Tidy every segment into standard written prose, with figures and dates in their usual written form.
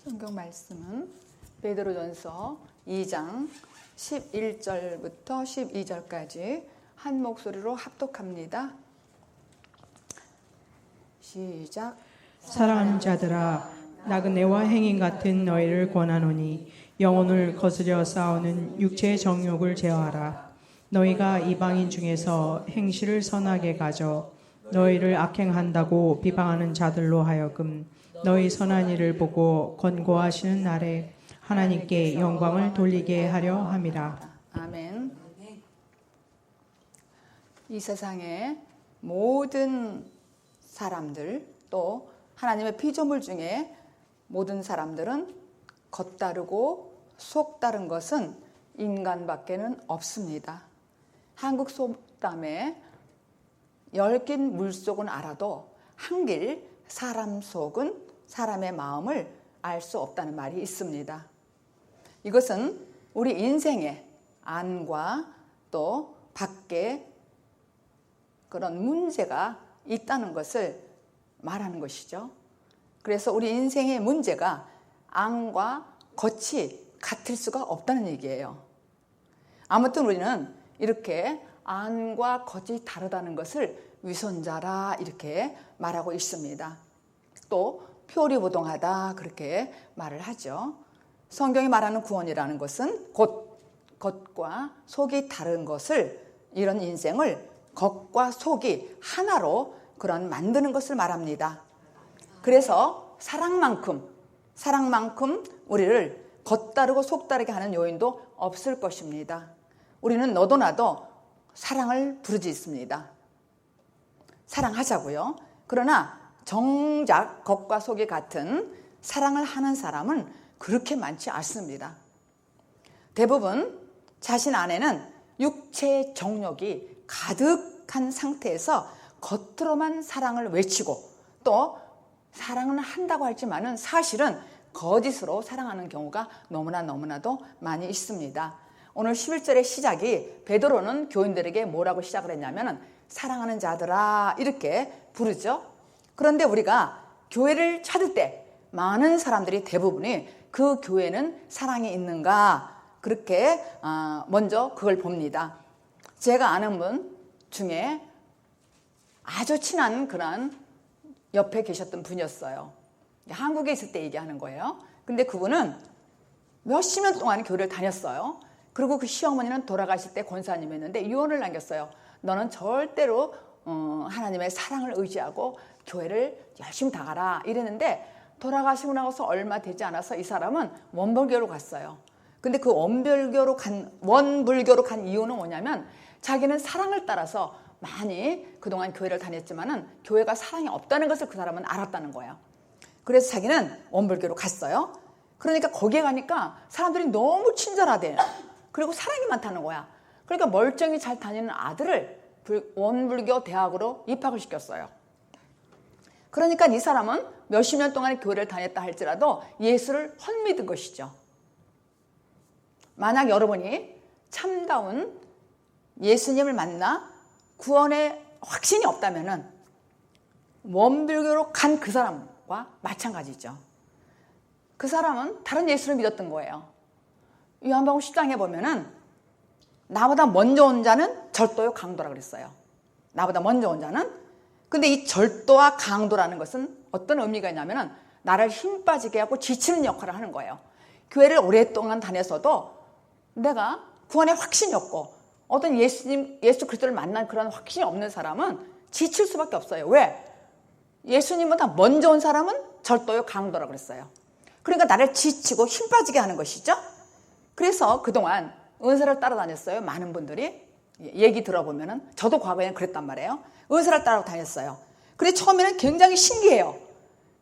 성경 말씀은 베드로전서 2장 11절부터 12절까지 한 목소리로 합독합니다. 시작. 사랑하는 자들아, 나그네와 행인 같은 너희를 권하노니 영혼을 거스려 싸우는 육체의 정욕을 제어하라. 너희가 이방인 중에서 행실을 선하게 가져 너희를 악행한다고 비방하는 자들로 하여금 너희 선한 일을 보고 권고하시는 날에 하나님께 영광을 돌리게 하려 함이라. 아멘. 이 세상의 모든 사람들, 또 하나님의 피조물 중에 모든 사람들은 겉다르고 속다른 것은 인간밖에는 없습니다. 한국 속담에 열긴 물속은 알아도 한길 사람 속은 사람의 마음을 알 수 없다는 말이 있습니다. 이것은 우리 인생의 안과 또 밖에 그런 문제가 있다는 것을 말하는 것이죠. 그래서 우리 인생의 문제가 안과 겉이 같을 수가 없다는 얘기예요. 아무튼 우리는 이렇게 안과 겉이 다르다는 것을 위선자라 이렇게 말하고 있습니다. 또 표리부동하다 그렇게 말을 하죠. 성경이 말하는 구원이라는 것은 곧 겉과 속이 다른 것을, 이런 인생을 겉과 속이 하나로 그런 만드는 것을 말합니다. 그래서 사랑만큼 우리를 겉다르고 속다르게 하는 요인도 없을 것입니다. 우리는 너도 나도 사랑을 부르짖습니다. 사랑하자고요. 그러나 정작 겉과 속이 같은 사랑을 하는 사람은 그렇게 많지 않습니다. 대부분 자신 안에는 육체의 정욕이 가득한 상태에서 겉으로만 사랑을 외치고 또 사랑은 한다고 하지만은 사실은 거짓으로 사랑하는 경우가 너무나도 많이 있습니다. 오늘 11절의 시작이 베드로는 교인들에게 뭐라고 시작을 했냐면은 사랑하는 자들아 이렇게 부르죠. 그런데 우리가 교회를 찾을 때 많은 사람들이 대부분이 그 교회는 사랑이 있는가 그렇게 먼저 그걸 봅니다. 제가 아는 분 중에 아주 친한 그런 옆에 계셨던 분이었어요. 한국에 있을 때 얘기하는 거예요. 근데 그분은 몇십 년 동안 교회를 다녔어요. 그리고 그 시어머니는 돌아가실 때 권사님이었는데 유언을 남겼어요. 너는 절대로 하나님의 사랑을 의지하고 교회를 열심히 다가라 이랬는데 돌아가시고 나서 얼마 되지 않아서 이 사람은 원불교로 갔어요. 근데 그 원불교로 간 이유는 뭐냐면 자기는 사랑을 따라서 많이 그동안 교회를 다녔지만은 교회가 사랑이 없다는 것을 그 사람은 알았다는 거예요. 그래서 자기는 원불교로 갔어요. 그러니까 거기에 가니까 사람들이 너무 친절하대요. 그리고 사랑이 많다는 거야. 그러니까 멀쩡히 잘 다니는 아들을 원불교 대학으로 입학을 시켰어요. 그러니까 이 사람은 몇십 년 동안 교회를 다녔다 할지라도 예수를 헛믿은 것이죠. 만약 여러분이 참다운 예수님을 만나 구원의 확신이 없다면은 원불교로 간 그 사람과 마찬가지죠. 그 사람은 다른 예수를 믿었던 거예요. 요한복음 10장에 보면은 나보다 먼저 온 자는 절도요 강도라 그랬어요. 나보다 먼저 온 자는. 근데 이 절도와 강도라는 것은 어떤 의미가 있냐면은 나를 힘 빠지게 하고 지치는 역할을 하는 거예요. 교회를 오랫동안 다녔어도 내가 구원의 확신이 없고 어떤 예수 그리스도를 만난 그런 확신이 없는 사람은 지칠 수밖에 없어요. 왜? 예수님보다 먼저 온 사람은 절도요 강도라 그랬어요. 그러니까 나를 지치고 힘 빠지게 하는 것이죠. 그래서 그동안 은사를 따라다녔어요. 많은 분들이 얘기 들어보면은 저도 과거에는 그랬단 말이에요. 은사를 따라다녔어요. 근데 처음에는 굉장히 신기해요.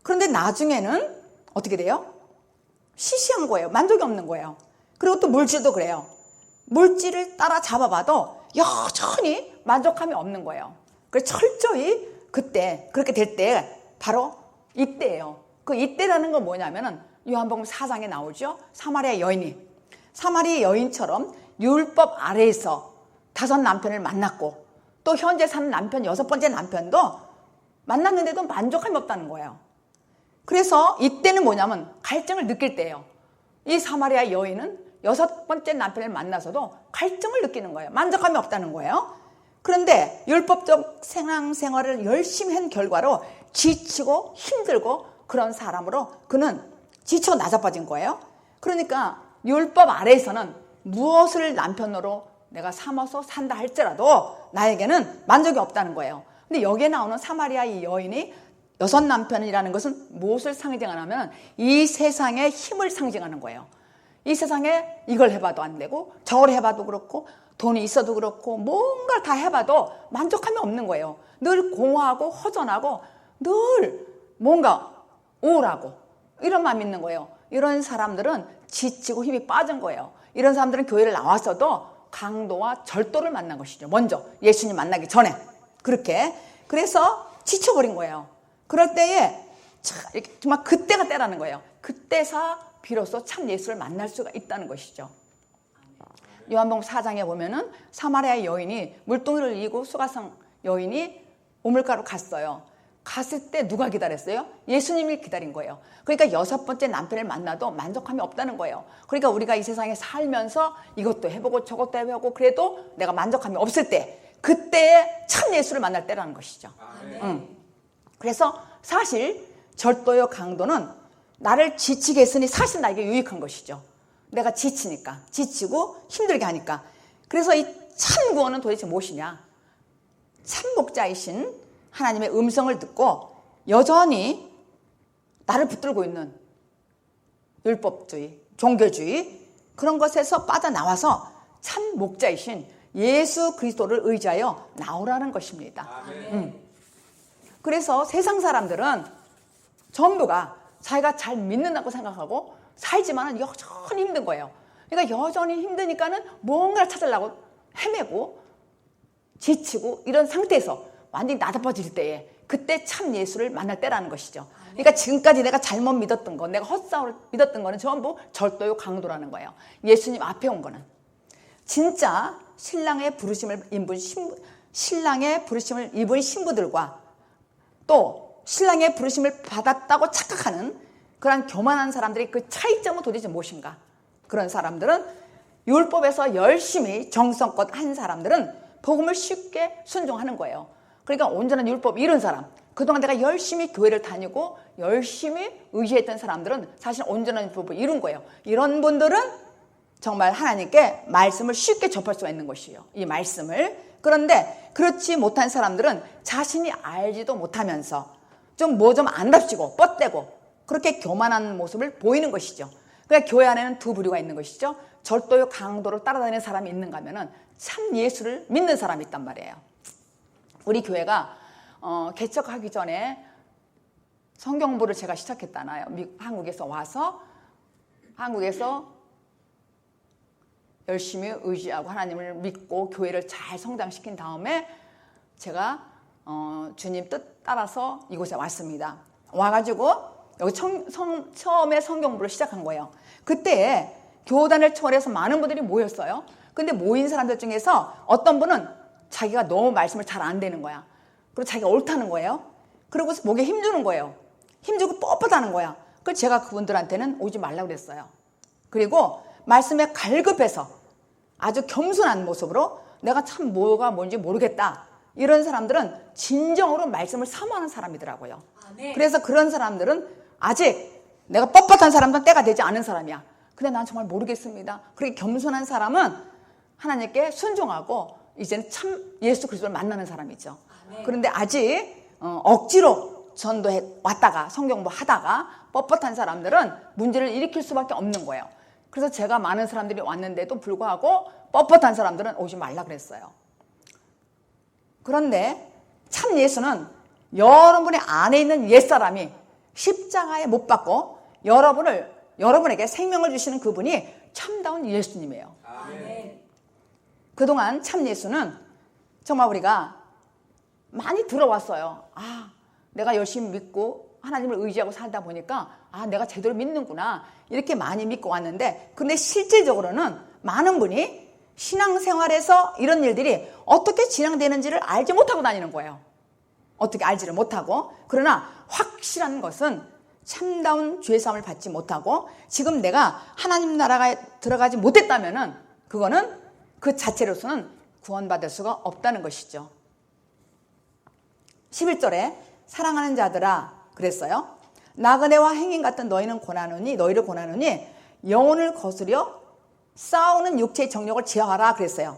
그런데 나중에는 어떻게 돼요? 시시한 거예요. 만족이 없는 거예요. 그리고 또 물질도 그래요. 물질을 따라 잡아봐도 여전히 만족함이 없는 거예요. 그래서 철저히 그때 그렇게 될 때 바로 이때예요. 그 이때라는 건 뭐냐면은 요한복음 4장에 나오죠. 사마리아 여인처럼 율법 아래에서 5 남편을 만났고 또 현재 사는 남편 6번째 남편도 만났는데도 만족함이 없다는 거예요. 그래서 이때는 뭐냐면 갈증을 느낄 때예요. 이 사마리아 여인은 6번째 남편을 만나서도 갈증을 느끼는 거예요. 만족감이 없다는 거예요. 그런데 율법적 신앙생활을 열심히 한 결과로 지치고 힘들고 그런 사람으로 그는 지쳐 나자빠진 거예요. 그러니까 율법 아래에서는 무엇을 남편으로 내가 삼아서 산다 할지라도 나에게는 만족이 없다는 거예요. 근데 여기에 나오는 사마리아 이 여인이 6남편이라는 것은 무엇을 상징하냐면 이 세상의 힘을 상징하는 거예요. 이 세상에 이걸 해봐도 안 되고 저걸 해봐도 그렇고 돈이 있어도 그렇고 뭔가를 다 해봐도 만족함이 없는 거예요. 늘 공허하고 허전하고 늘 뭔가 우울하고 이런 마음이 있는 거예요. 이런 사람들은 지치고 힘이 빠진 거예요. 이런 사람들은 교회를 나왔어도 강도와 절도를 만난 것이죠. 먼저 예수님 만나기 전에 그렇게. 그래서 지쳐버린 거예요. 그럴 때에 정말 그때가 때라는 거예요. 그때서 비로소 참 예수를 만날 수가 있다는 것이죠. 요한복음 4장에 보면은 사마리아 여인이 물동이를 이고 수가성 여인이 우물가로 갔어요. 갔을 때 누가 기다렸어요? 예수님이 기다린 거예요. 그러니까 6번째 남편을 만나도 만족함이 없다는 거예요. 그러니까 우리가 이 세상에 살면서 이것도 해보고 저것도 해보고 그래도 내가 만족함이 없을 때 그때에 참 예수를 만날 때라는 것이죠. 그래서 사실 절도요 강도는 나를 지치게 했으니 사실 나에게 유익한 것이죠. 내가 지치니까, 지치고 힘들게 하니까. 그래서 이 참 구원은 도대체 무엇이냐? 참 목자이신 하나님의 음성을 듣고 여전히 나를 붙들고 있는 율법주의, 종교주의 그런 것에서 빠져나와서 참 목자이신 예수 그리스도를 의지하여 나오라는 것입니다. 그래서 세상 사람들은 전부가 자기가 잘 믿는다고 생각하고 살지만 여전히 힘든 거예요. 그러니까 여전히 힘드니까는 뭔가를 찾으려고 헤매고 지치고 이런 상태에서 완전히 나다빠질 때에 그때 참 예수를 만날 때라는 것이죠. 그러니까 지금까지 내가 잘못 믿었던 거, 내가 헛사을 믿었던 거는 전부 절도요 강도라는 거예요. 예수님 앞에 온 거는 진짜 신랑의 부르심을 입은 신부들과 또 신랑의 부르심을 받았다고 착각하는 그런 교만한 사람들의 그 차이점은 도대체 무엇인가? 그런 사람들은 율법에서 열심히 정성껏 한 사람들은 복음을 쉽게 순종하는 거예요. 그러니까 온전한 율법 잃은 사람, 그동안 내가 열심히 교회를 다니고 열심히 의지했던 사람들은 사실 온전한 율법을 잃은 거예요. 이런 분들은 정말 하나님께 말씀을 쉽게 접할 수가 있는 것이에요. 이 말씀을. 그런데 그렇지 못한 사람들은 자신이 알지도 못하면서 좀 안답시고 뻗대고 그렇게 교만한 모습을 보이는 것이죠. 그러니까 교회 안에는 두 부류가 있는 것이죠. 절도요 강도를 따라다니는 사람이 있는가 하면은 참 예수를 믿는 사람이 있단 말이에요. 우리 교회가 개척하기 전에 성경부를 제가 시작했잖아요. 한국에서 와서 한국에서 열심히 의지하고 하나님을 믿고 교회를 잘 성장시킨 다음에 제가 주님 뜻 따라서 이곳에 왔습니다. 와가지고 여기 처음에 성경부를 시작한 거예요. 그때 교단을 초월해서 많은 분들이 모였어요. 근데 모인 사람들 중에서 어떤 분은 자기가 너무 말씀을 잘 안 되는 거야. 그리고 자기가 옳다는 거예요. 그리고 목에 힘주는 거예요. 힘주고 뻣뻣하는 거야. 그래서 제가 그분들한테는 오지 말라고 그랬어요. 그리고 말씀에 갈급해서 아주 겸손한 모습으로 내가 참 뭐가 뭔지 모르겠다. 이런 사람들은 진정으로 말씀을 사모하는 사람이더라고요. 그래서 그런 사람들은 아직 내가 뻣뻣한 사람도 때가 되지 않은 사람이야. 근데 난 정말 모르겠습니다. 그렇게 겸손한 사람은 하나님께 순종하고 이제는 참 예수 그리스도를 만나는 사람이죠. 그런데 아직 억지로 전도해 왔다가 성경부 하다가 뻣뻣한 사람들은 문제를 일으킬 수밖에 없는 거예요. 그래서 제가 많은 사람들이 왔는데도 불구하고 뻣뻣한 사람들은 오지 말라 그랬어요. 그런데 참 예수는 여러분의 안에 있는 옛사람이 십자가에 못 박고 여러분에게 생명을 주시는 그분이 참다운 예수님이에요. 아멘. 그동안 참 예수는 정말 우리가 많이 들어왔어요. 내가 열심히 믿고 하나님을 의지하고 살다 보니까 내가 제대로 믿는구나 이렇게 많이 믿고 왔는데 근데 실질적으로는 많은 분이 신앙생활에서 이런 일들이 어떻게 진행되는지를 알지 못하고 다니는 거예요. 어떻게 알지를 못하고. 그러나 확실한 것은 참다운 죄사함을 받지 못하고 지금 내가 하나님 나라에 들어가지 못했다면은 그거는 그 자체로서는 구원받을 수가 없다는 것이죠. 11절에 사랑하는 자들아 그랬어요. 나그네와 행인 같은 너희를 권하노니 영혼을 거스려 싸우는 육체의 정욕을 제어하라 그랬어요.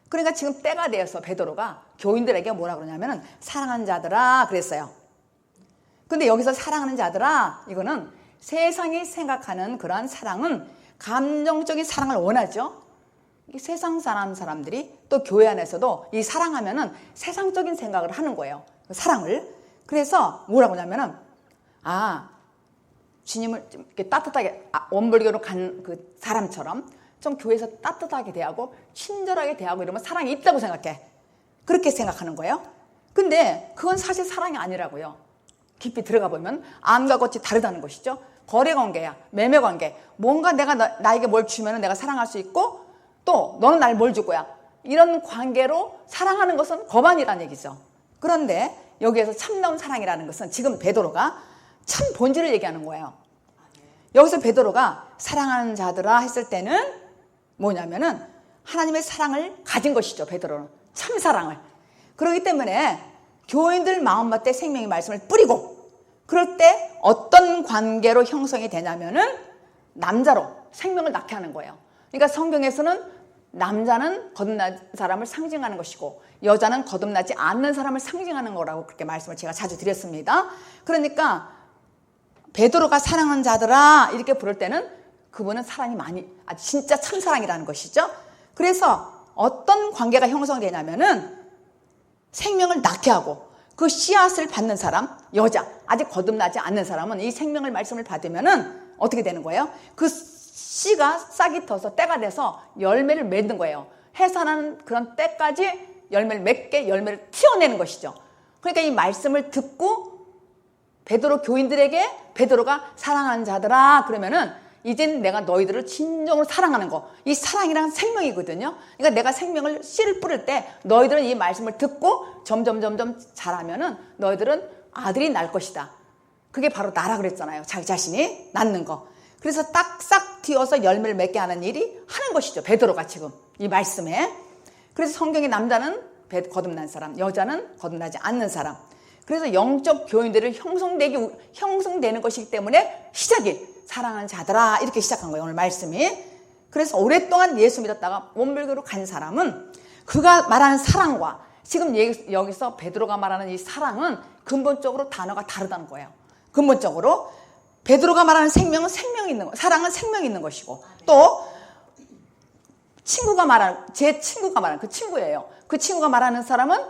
그러니까 지금 때가 되어서 베드로가 교인들에게 뭐라 그러냐면은 사랑하는 자들아 그랬어요. 근데 여기서 사랑하는 자들아 이거는 세상이 생각하는 그러한 사랑은 감정적인 사랑을 원하죠. 세상 사람들이 또 교회 안에서도 이 사랑하면은 세상적인 생각을 하는 거예요. 사랑을. 그래서 뭐라고 하냐면은 주님을 이렇게 따뜻하게 원불교로 간 그 사람처럼 좀 교회에서 따뜻하게 대하고 친절하게 대하고 이러면 사랑이 있다고 생각해. 그렇게 생각하는 거예요. 근데 그건 사실 사랑이 아니라고요. 깊이 들어가 보면 암과 겉이 다르다는 것이죠. 거래관계야. 매매관계. 뭔가 내가 나에게 뭘 주면 내가 사랑할 수 있고 또 너는 날 뭘 줄 거야. 이런 관계로 사랑하는 것은 거반이라는 얘기죠. 그런데 여기에서 참다운 사랑이라는 것은 지금 베드로가 참 본질을 얘기하는 거예요. 여기서 베드로가 사랑하는 자들아 했을 때는 뭐냐면은 하나님의 사랑을 가진 것이죠. 베드로는 참 사랑을. 그렇기 때문에 교인들 마음밭에 생명의 말씀을 뿌리고 그럴 때 어떤 관계로 형성이 되냐면은 남자로 생명을 낳게 하는 거예요. 그러니까 성경에서는 남자는 거듭난 사람을 상징하는 것이고 여자는 거듭나지 않는 사람을 상징하는 거라고 그렇게 말씀을 제가 자주 드렸습니다. 그러니까 베드로가 사랑하는 자들아 이렇게 부를 때는 그분은 사랑이 진짜 참사랑이라는 것이죠. 그래서 어떤 관계가 형성되냐면은 생명을 낳게 하고 그 씨앗을 받는 사람, 여자, 아직 거듭나지 않는 사람은 이 생명을 말씀을 받으면은 어떻게 되는 거예요? 그 씨가 싹이 터서 때가 돼서 열매를 맺는 거예요. 해산하는 그런 때까지 열매를 맺게 열매를 튀어내는 것이죠. 그러니까 이 말씀을 듣고 베드로 교인들에게 베드로가 사랑하는 자들아 그러면은 이젠 내가 너희들을 진정으로 사랑하는 거. 이 사랑이란 생명이거든요. 그러니까 내가 생명을 씨를 뿌릴 때 너희들은 이 말씀을 듣고 점점 자라면은 너희들은 아들이 날 것이다. 그게 바로 나라 그랬잖아요. 자기 자신이 낳는 거. 그래서 딱싹 튀어서 열매를 맺게 하는 일이 하는 것이죠. 베드로가 지금 이 말씀에. 그래서 성경의 남자는 거듭난 사람, 여자는 거듭나지 않는 사람. 그래서 영적 교인들을 형성되는 것이기 때문에 시작이 사랑하는 자들아 이렇게 시작한 거예요. 오늘 말씀이. 그래서 오랫동안 예수 믿었다가 원불교로 간 사람은 그가 말하는 사랑과 지금 여기서 베드로가 말하는 이 사랑은 근본적으로 단어가 다르다는 거예요. 근본적으로 베드로가 말하는 생명은 생명이 있는 거, 사랑은 생명이 있는 것이고 또 제 친구가 말하는 그 친구예요. 그 친구가 말하는 사람은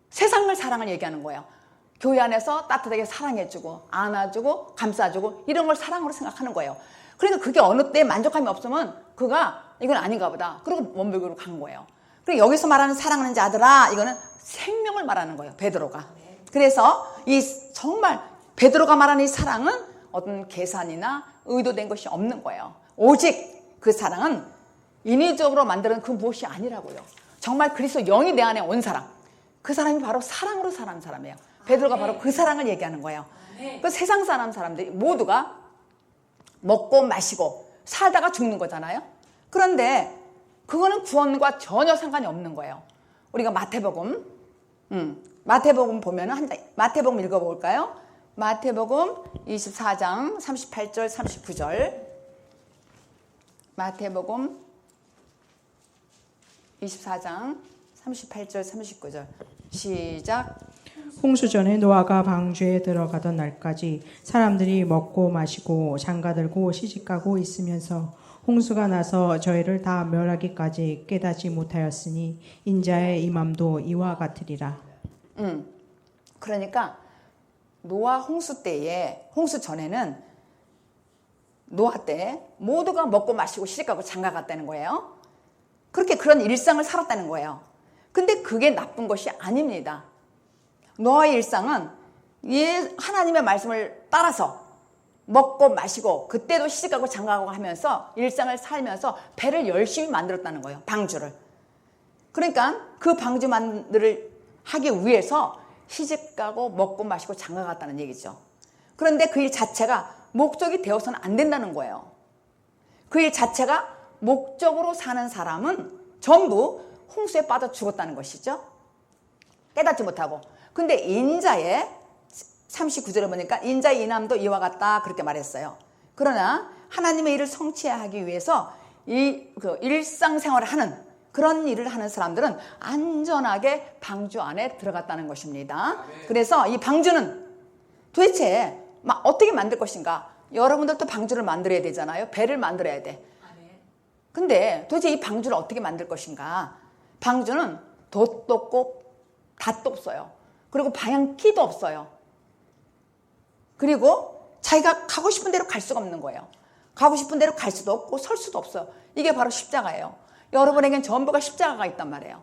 세상을 사랑을 얘기하는 거예요. 교회 안에서 따뜻하게 사랑해주고 안아주고 감싸주고 이런 걸 사랑으로 생각하는 거예요. 그러니까 그게 어느 때 만족감이 없으면 그가 이건 아닌가 보다. 그리고 원불교로 간 거예요. 그리고 여기서 말하는 사랑하는 자들아 이거는 생명을 말하는 거예요. 베드로가. 그래서 이 정말 베드로가 말하는 이 사랑은 어떤 계산이나 의도된 것이 없는 거예요. 오직 그 사랑은 인위적으로 만드는 그 무엇이 아니라고요. 정말 그리스도 영이 내 안에 온 사람. 그 사람이 바로 사랑으로 사는 사람이에요. 베드로가 바로 그 사랑을 얘기하는 거예요. 그 세상 사람들이 모두가 먹고 마시고 살다가 죽는 거잖아요. 그런데 그거는 구원과 전혀 상관이 없는 거예요. 우리가 마태복음 보면은 마태복음 읽어볼까요? 마태복음 24장 38절 39절. 마태복음 24장 38절 39절 시작. 홍수 전에 노아가 방주에 들어가던 날까지 사람들이 먹고 마시고 장가들고 시집가고 있으면서 홍수가 나서 저희를 다 멸하기까지 깨닫지 못하였으니 인자의 임함도 이와 같으리라. 그러니까 노아 홍수 전에는 노아 때 모두가 먹고 마시고 시집가고 장가갔다는 거예요. 그런 일상을 살았다는 거예요. 근데 그게 나쁜 것이 아닙니다. 노아의 일상은 하나님의 말씀을 따라서 먹고 마시고 그때도 시집가고 장가가고 하면서 일상을 살면서 배를 열심히 만들었다는 거예요. 방주를. 그러니까 그 방주만들을 하기 위해서 시집가고 먹고 마시고 장가갔다는 얘기죠. 그런데 그 일 자체가 목적이 되어서는 안 된다는 거예요. 그 일 자체가 목적으로 사는 사람은 전부 홍수에 빠져 죽었다는 것이죠. 깨닫지 못하고. 근데 인자의 39절에 보니까 인자의 인함도 이와 같다 그렇게 말했어요. 그러나 하나님의 일을 성취하기 위해서 그 일상생활을 하는 그런 일을 하는 사람들은 안전하게 방주 안에 들어갔다는 것입니다. 그래서 이 방주는 도대체 어떻게 만들 것인가? 여러분들도 방주를 만들어야 되잖아요. 배를 만들어야 돼. 근데 도대체 이 방주를 어떻게 만들 것인가? 방주는 돛도 없고 닷도 없어요. 그리고 방향키도 없어요. 그리고 자기가 가고 싶은 대로 갈 수가 없는 거예요. 가고 싶은 대로 갈 수도 없고 설 수도 없어요. 이게 바로 십자가예요. 여러분에겐 전부가 십자가가 있단 말이에요.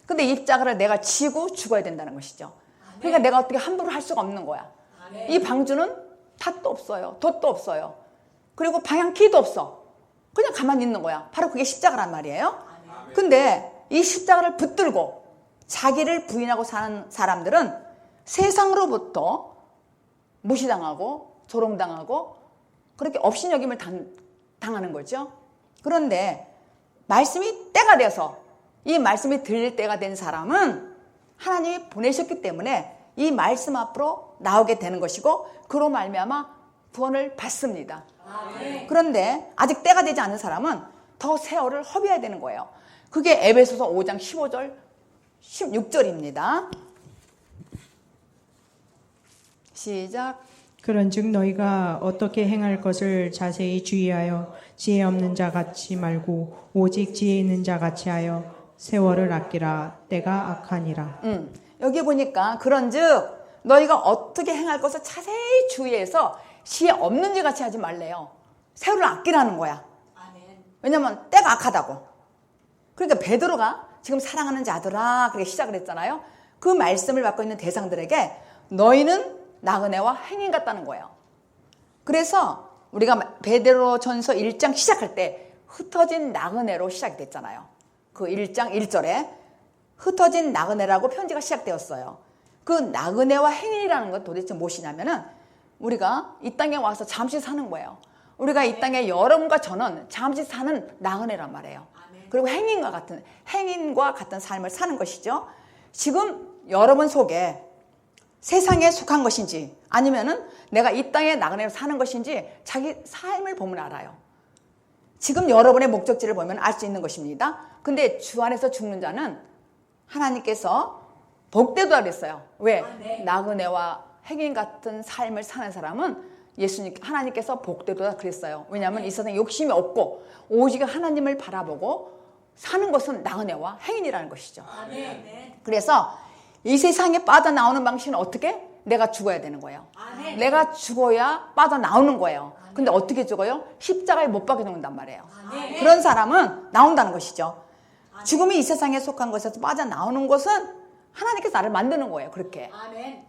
근데 이 십자가를 내가 지고 죽어야 된다는 것이죠. 그러니까 내가 어떻게 함부로 할 수가 없는 거야. 이 방주는 닷도 없어요. 돛도 없어요. 그리고 방향키도 없어. 그냥 가만히 있는 거야. 바로 그게 십자가란 말이에요. 근데 이 십자가를 붙들고 자기를 부인하고 사는 사람들은 세상으로부터 무시당하고 조롱당하고 그렇게 업신여김을 당하는 거죠. 그런데 말씀이 때가 돼서 이 말씀이 들릴 때가 된 사람은 하나님이 보내셨기 때문에 이 말씀 앞으로 나오게 되는 것이고 그로 말미암아 구원을 받습니다. 그런데 아직 때가 되지 않은 사람은 더 세월을 허비해야 되는 거예요. 그게 에베소서 5장 15절 16절입니다. 시작. 그런즉 너희가 어떻게 행할 것을 자세히 주의하여 지혜 없는 자 같이 말고 오직 지혜 있는 자 같이 하여 세월을 아끼라. 때가 악하니라. 여기 보니까 그런즉 너희가 어떻게 행할 것을 자세히 주의해서 지혜 없는 자 같이 하지 말래요. 세월을 아끼라는 거야. 왜냐면 때가 악하다고. 그러니까 베드로가 지금 사랑하는 자들아 그렇게 시작을 했잖아요. 그 말씀을 받고 있는 대상들에게 너희는 나그네와 행인 같다는 거예요. 그래서 우리가 베드로전서 1장 시작할 때 흩어진 나그네로 시작이 됐잖아요. 그 1장 1절에 흩어진 나그네라고 편지가 시작되었어요. 그 나그네와 행인이라는 건 도대체 무엇이냐면은 우리가 이 땅에 와서 잠시 사는 거예요. 우리가 이 땅에 여러분과 저는 잠시 사는 나그네란 말이에요. 그리고 행인과 같은 삶을 사는 것이죠. 지금 여러분 속에 세상에 속한 것인지 아니면은 내가 이 땅에 나그네로 사는 것인지 자기 삶을 보면 알아요. 지금 여러분의 목적지를 보면 알 수 있는 것입니다. 근데 주 안에서 죽는 자는 하나님께서 복되도다 그랬어요. 왜? 나그네와 행인 같은 삶을 사는 사람은 하나님께서 복되도다 그랬어요. 왜냐하면 이 세상에 욕심이 없고 오직 하나님을 바라보고 사는 것은 나그네와 행인이라는 것이죠. 그래서 이 세상에 빠져나오는 방식은 어떻게? 내가 죽어야 되는 거예요. 내가 죽어야 빠져나오는 거예요. 근데 어떻게 죽어요? 십자가에 못 박혀 죽는단 말이에요. 그런 사람은 나온다는 것이죠. 죽음이 이 세상에 속한 것에서 빠져나오는 것은 하나님께서 나를 만드는 거예요. 그렇게.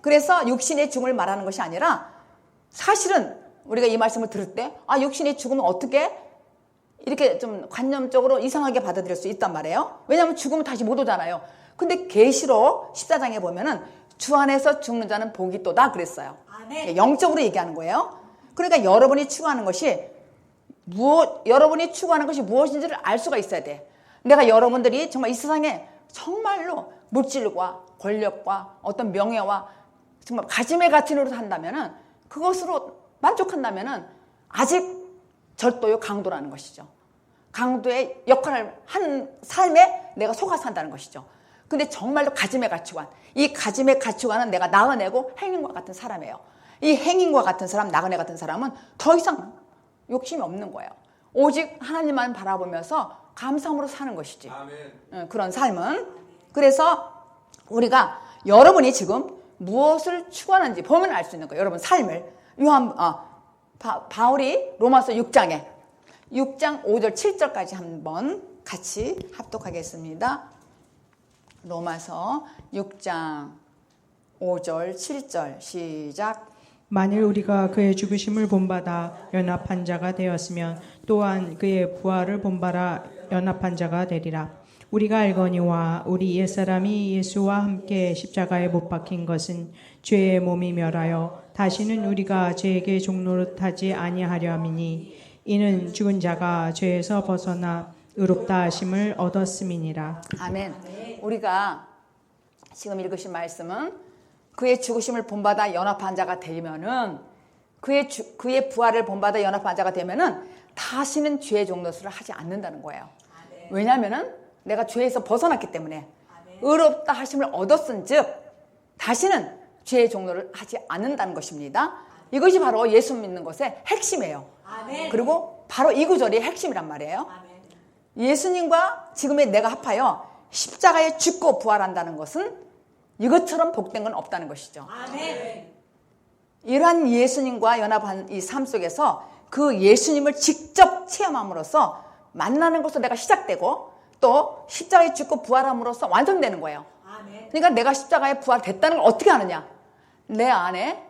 그래서 육신의 죽음을 말하는 것이 아니라 사실은 우리가 이 말씀을 들을 때 육신의 죽음은 어떻게 이렇게 좀 관념적으로 이상하게 받아들일 수 있단 말이에요. 왜냐하면 죽으면 다시 못 오잖아요. 근데 계시록 14장에 보면은 주 안에서 죽는 자는 복이 또다 그랬어요. 영적으로 얘기하는 거예요. 그러니까 여러분이 추구하는 것이 무엇인지를 알 수가 있어야 돼. 내가 여러분들이 정말 이 세상에 정말로 물질과 권력과 어떤 명예와 정말 가짐의 가치로 산다면은 그것으로 만족한다면은 아직 절도요 강도라는 것이죠. 강도의 역할을 한 삶에 내가 속아 산다는 것이죠. 근데 정말로 가짐의 가치관, 이 가짐의 가치관은 내가 나그네고 행인과 같은 사람이에요. 이 행인과 같은 사람, 나그네 같은 사람은 더 이상 욕심이 없는 거예요. 오직 하나님만 바라보면서 감사함으로 사는 것이지. 그런 삶은. 그래서 우리가 여러분이 지금 무엇을 추구하는지 보면 알 수 있는 거예요. 여러분 삶을. 바울이 로마서 6장 5절 7절까지 한번 같이 합독하겠습니다. 로마서 6장 5절 7절 시작. 만일 우리가 그의 죽으심을 본받아 연합한 자가 되었으면 또한 그의 부활을 본받아 연합한 자가 되리라. 우리가 알거니와 우리 옛사람이 예수와 함께 십자가에 못 박힌 것은 죄의 몸이 멸하여 다시는 우리가 죄에게 종노릇하지 아니하려 함이니 이는 죽은 자가 죄에서 벗어나 의롭다 하심을 얻었음이니라. 아멘. 우리가 지금 읽으신 말씀은 그의 죽으심을 본받아 연합한 자가 되면은 그의 부활을 본받아 연합한 자가 되면은 다시는 죄의 종노릇을 하지 않는다는 거예요. 왜냐하면은 내가 죄에서 벗어났기 때문에 의롭다 하심을 얻었은즉 다시는 죄의 종노릇을 하지 않는다는 것입니다. 이것이 바로 예수 믿는 것의 핵심이에요. 그리고 바로 이 구절이 핵심이란 말이에요. 예수님과 지금의 내가 합하여 십자가에 죽고 부활한다는 것은 이것처럼 복된 건 없다는 것이죠. 이러한 예수님과 연합한 이 삶 속에서 그 예수님을 직접 체험함으로써 만나는 것으로 내가 시작되고 또 십자가에 죽고 부활함으로써 완성되는 거예요. 그러니까 내가 십자가에 부활됐다는 걸 어떻게 아느냐? 내 안에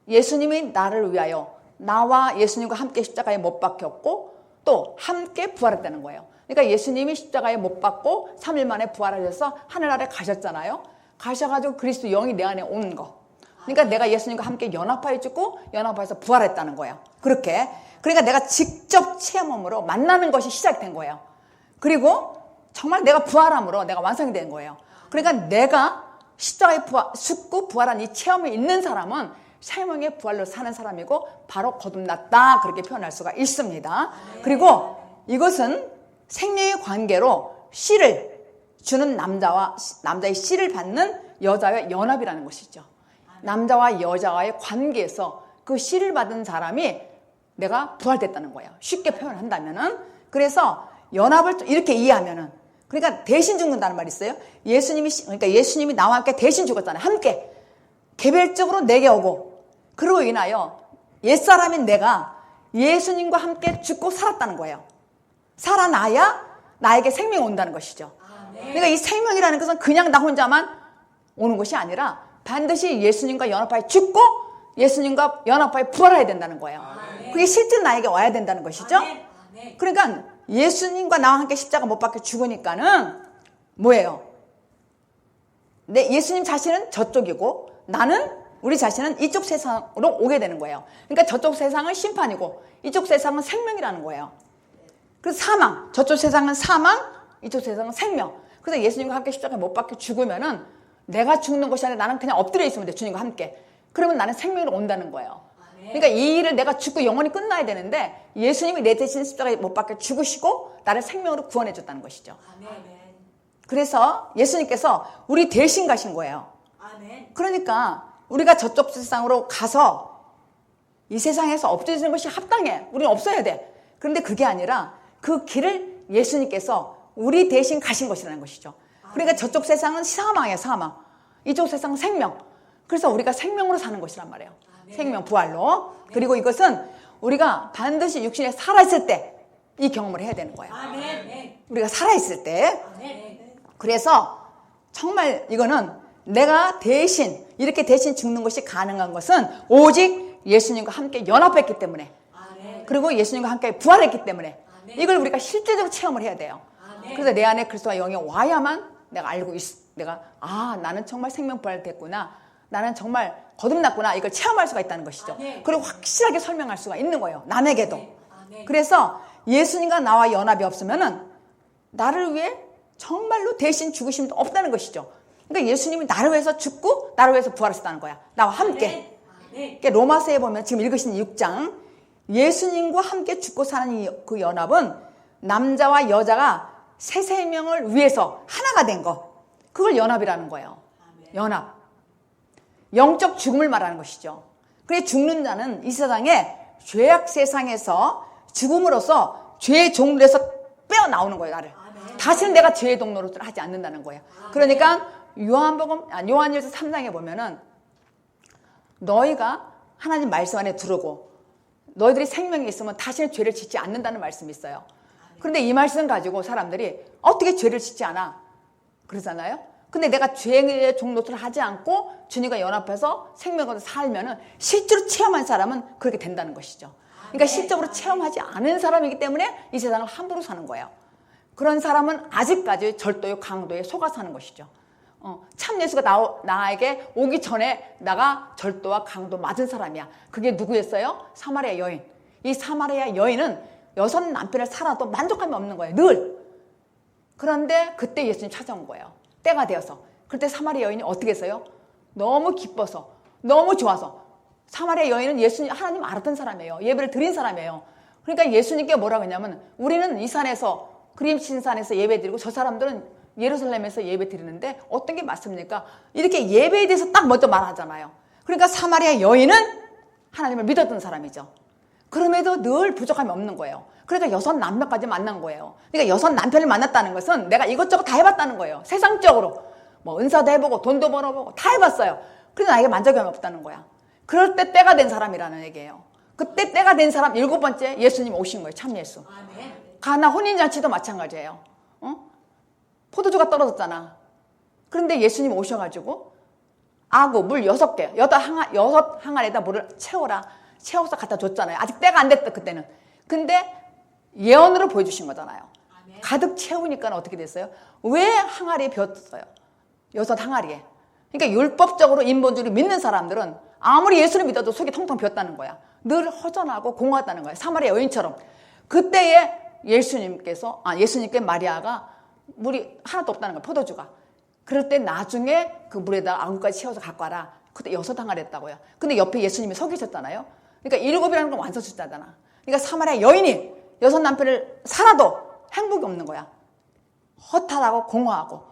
예수님이 나를 위하여 나와 예수님과 함께 십자가에 못 박혔고 또 함께 부활했다는 거예요. 그러니까 예수님이 십자가에 못 박고 3일 만에 부활하셔서 하늘 아래 가셨잖아요. 가셔가지고 그리스도 영이 내 안에 오는 거. 그러니까 내가 예수님과 함께 연합하여 죽고 연합하여서 부활했다는 거예요. 그렇게. 그러니까 내가 직접 체험함으로 만나는 것이 시작된 거예요. 그리고 정말 내가 부활함으로 내가 완성이 된 거예요. 그러니까 내가 십자가에 죽고 부활한 이 체험이 있는 사람은 생명의 부활로 사는 사람이고 바로 거듭났다 그렇게 표현할 수가 있습니다. 그리고 이것은 생명의 관계로 씨를 주는 남자의 씨를 받는 여자의 연합이라는 것이죠. 남자와 여자와의 관계에서 그 씨를 받은 사람이 내가 부활됐다는 거예요. 쉽게 표현한다면은. 그래서 연합을 이렇게 이해하면은 그러니까 대신 죽는다는 말이 있어요. 그러니까 예수님이 나와 함께 대신 죽었잖아요. 함께 개별적으로 내게 오고 그로 인하여 옛사람인 내가 예수님과 함께 죽고 살았다는 거예요. 살아나야 나에게 생명이 온다는 것이죠. 그러니까 이 생명이라는 것은 그냥 나 혼자만 오는 것이 아니라 반드시 예수님과 연합하여 죽고 예수님과 연합하여 부활해야 된다는 거예요. 그게 실제 나에게 와야 된다는 것이죠. 그러니까 예수님과 나와 함께 십자가 못 박혀 죽으니까는 뭐예요? 예수님 자신은 저쪽이고 우리 자신은 이쪽 세상으로 오게 되는 거예요. 그러니까 저쪽 세상은 심판이고 이쪽 세상은 생명이라는 거예요. 그래서 사망, 저쪽 세상은 사망, 이쪽 세상은 생명. 그래서 예수님과 함께 십자가에 못 박혀 죽으면은 내가 죽는 것이 아니라 나는 그냥 엎드려 있으면 돼, 주님과 함께. 그러면 나는 생명으로 온다는 거예요. 그러니까 이 일을 내가 죽고 영원히 끝나야 되는데 예수님이 내 대신 십자가에 못 박혀 죽으시고 나를 생명으로 구원해 줬다는 것이죠. 그래서 예수님께서 우리 대신 가신 거예요. 그러니까 우리가 저쪽 세상으로 가서 이 세상에서 없어지는 것이 합당해. 우리는 없어야 돼. 그런데 그게 아니라 그 길을 예수님께서 우리 대신 가신 것이라는 것이죠. 그러니까 저쪽 세상은 사망이에요, 사망. 이쪽 세상은 생명. 그래서 우리가 생명으로 사는 것이란 말이에요. 생명, 부활로. 그리고 이것은 우리가 반드시 육신에 살아있을 때 이 경험을 해야 되는 거예요. 우리가 살아있을 때. 그래서 정말 이거는 내가 이렇게 대신 죽는 것이 가능한 것은 오직 예수님과 함께 연합했기 때문에 그리고 예수님과 함께 부활했기 때문에 이걸 우리가 실제적으로 체험을 해야 돼요. 그래서 내 안에 그리스도가 영이 와야만 내가 알고 나는 정말 생명 부활됐구나. 나는 정말 거듭났구나. 이걸 체험할 수가 있다는 것이죠. 그리고 확실하게 설명할 수가 있는 거예요. 남에게도. 그래서 예수님과 나와 연합이 없으면은 나를 위해 정말로 대신 죽으심도 없다는 것이죠. 그러니까 예수님이 나를 위해서 죽고 나를 위해서 부활하셨다는 거야. 나와 함께. 그러니까 로마서에 보면 지금 읽으신 6장 예수님과 함께 죽고 사는 그 연합은 남자와 여자가 새 생명을 위해서 하나가 된 것. 그걸 연합이라는 거예요. 연합. 영적 죽음을 말하는 것이죠. 그래 죽는 자는 이 세상에 죄악 세상에서 죽음으로써 죄의 종로에서 빼어나오는 거예요. 나를. 다시는 내가 죄의 동로를 하지 않는다는 거예요. 그러니까 요한일서 3장에 보면은 너희가 하나님 말씀 안에 들으고 너희들이 생명이 있으면 다시는 죄를 짓지 않는다는 말씀이 있어요. 그런데 이 말씀 가지고 사람들이 어떻게 죄를 짓지 않아? 그러잖아요. 근데 내가 죄의 종노릇을 하지 않고 주님과 연합해서 생명으로 살면은 실제로 체험한 사람은 그렇게 된다는 것이죠. 그러니까 실적으로 체험하지 않은 사람이기 때문에 이 세상을 함부로 사는 거예요. 그런 사람은 아직까지 절도의 강도에 속아 사는 것이죠. 참 예수가 나에게 오기 전에 나가 절도와 강도 맞은 사람이야. 그게 누구였어요? 사마리아 여인. 이 사마리아 여인은 6 남편을 살아도 만족함이 없는 거예요. 늘. 그런데 그때 예수님 찾아온 거예요. 때가 되어서. 그때 사마리아 여인이 어떻게 했어요? 너무 기뻐서, 너무 좋아서. 사마리아 여인은 예수님, 하나님 알았던 사람이에요. 예배를 드린 사람이에요. 그러니까 예수님께 뭐라고 했냐면, 우리는 이 산에서, 그림신산에서 예배 드리고 저 사람들은 예루살렘에서 예배 드리는데 어떤 게 맞습니까? 이렇게 예배에 대해서 딱 먼저 말하잖아요. 그러니까 사마리아 여인은 하나님을 믿었던 사람이죠. 그럼에도 늘 부족함이 없는 거예요. 그러니까 6 남편까지 만난 거예요. 그러니까 6 남편을 만났다는 것은 내가 이것저것 다 해봤다는 거예요. 세상적으로. 뭐 은사도 해보고 돈도 벌어보고 다 해봤어요. 그래서 나에게 만족감이 없다는 거야. 그럴 때 때가 된 사람이라는 얘기예요. 그때 때가 된 사람 7번째 예수님 오신 거예요. 참 예수. 가나 혼인잔치도 마찬가지예요. 포도주가 떨어졌잖아. 그런데 예수님 오셔가지고 아구 물 6개 6 항아리에다 물을 채워라. 채워서 갖다 줬잖아요. 아직 때가 안 됐다 그때는. 근데 예언으로 보여주신 거잖아요. 가득 채우니까 어떻게 됐어요? 왜 항아리에 비었어요? 6 항아리에. 그러니까 율법적으로 인본주의를 믿는 사람들은 아무리 예수를 믿어도 속이 텅텅 비었다는 거야. 늘 허전하고 공허하다는 거야. 사마리아 여인처럼. 그때에 예수님께 마리아가 물이 하나도 없다는 거야. 포도주가. 그럴 때 나중에 그 물에다 아구까지 채워서 갖고 와라. 그때 6 항아리 했다고요. 근데 옆에 예수님이 서 계셨잖아요. 그러니까 7이라는 건 완성 숫자잖아. 그러니까 사마리아 여인이 6 남편을 살아도 행복이 없는 거야. 허탈하고 공허하고.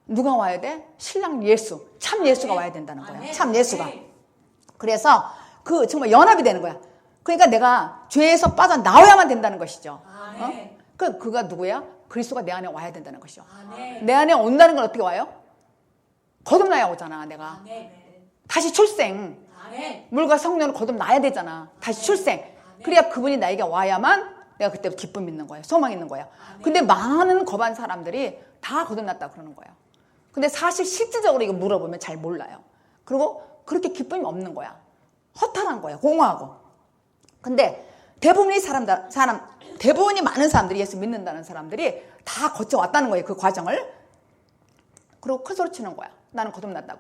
누가 와야 돼? 신랑 예수. 참 예수가 와야 된다는 거야. 참 예수가. 그래서 정말 연합이 되는 거야. 그러니까 내가 죄에서 빠져나와야만 된다는 것이죠. 그가 누구야? 그리스도가 내 안에 와야 된다는 것이죠. 내 안에 온다는 건 어떻게 와요? 거듭나야 오잖아, 내가. 다시 출생. 물과 성령을 거듭나야 되잖아. 다시 출생. 그래야 그분이 나에게 와야만 내가 그때 기쁨 있는 거예요. 소망 있는 거예요. 근데 많은 거반 사람들이 다 거듭났다 그러는 거예요. 근데 사실 실질적으로 이거 물어보면 잘 몰라요. 그리고 그렇게 기쁨이 없는 거야. 허탈한 거야. 공허하고. 근데 대부분이 대부분이 많은 사람들이 예수 믿는다는 사람들이 다 거쳐왔다는 거예요. 그 과정을. 그리고 큰 소리 치는 거야. 나는 거듭났다고.